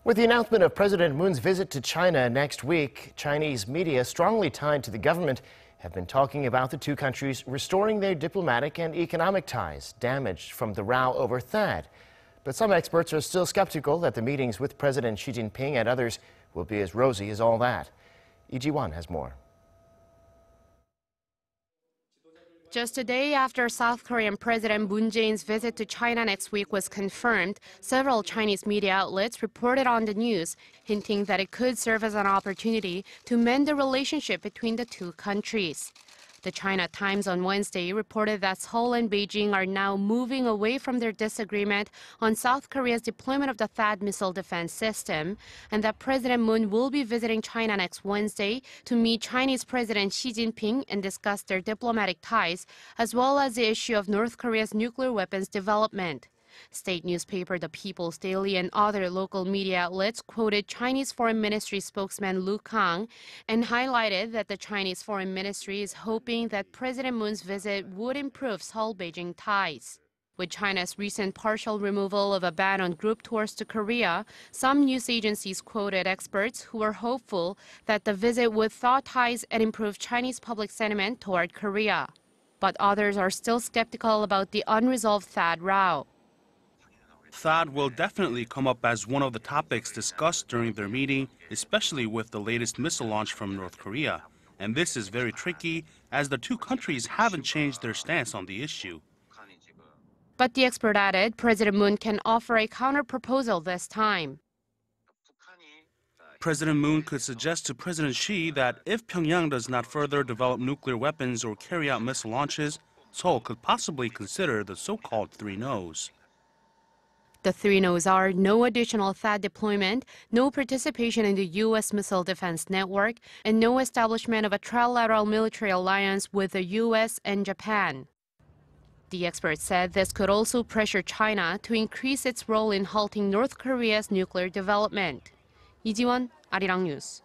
With the announcement of President Moon's visit to China next week, Chinese media strongly tied to the government have been talking about the two countries restoring their diplomatic and economic ties damaged from the row over THAAD. But some experts are still skeptical that the meetings with President Xi Jinping and others will be as rosy as all that. Lee Ji-won has more. Just a day after South Korean President Moon Jae-in's visit to China next week was confirmed, several Chinese media outlets reported on the news, hinting that it could serve as an opportunity to mend the relationship between the two countries. The China Times on Wednesday reported that Seoul and Beijing are now moving away from their disagreement on South Korea's deployment of the THAAD missile defense system, and that President Moon will be visiting China next Wednesday to meet Chinese President Xi Jinping and discuss their diplomatic ties, as well as the issue of North Korea's nuclear weapons development. State newspaper The People's Daily and other local media outlets quoted Chinese Foreign Ministry spokesman Lu Kang and highlighted that the Chinese Foreign Ministry is hoping that President Moon's visit would improve Seoul-Beijing ties. With China's recent partial removal of a ban on group tours to Korea, some news agencies quoted experts who were hopeful that the visit would thaw ties and improve Chinese public sentiment toward Korea. But others are still skeptical about the unresolved THAAD row. THAAD will definitely come up as one of the topics discussed during their meeting, especially with the latest missile launch from North Korea. And this is very tricky, as the two countries haven't changed their stance on the issue. But the expert added President Moon can offer a counter-proposal this time. President Moon could suggest to President Xi that if Pyongyang does not further develop nuclear weapons or carry out missile launches, Seoul could possibly consider the so-called three no's. The three no's are no additional THAAD deployment, no participation in the U.S. missile defense network, and no establishment of a trilateral military alliance with the U.S. and Japan. The expert said this could also pressure China to increase its role in halting North Korea's nuclear development. Lee Ji-won, Arirang News.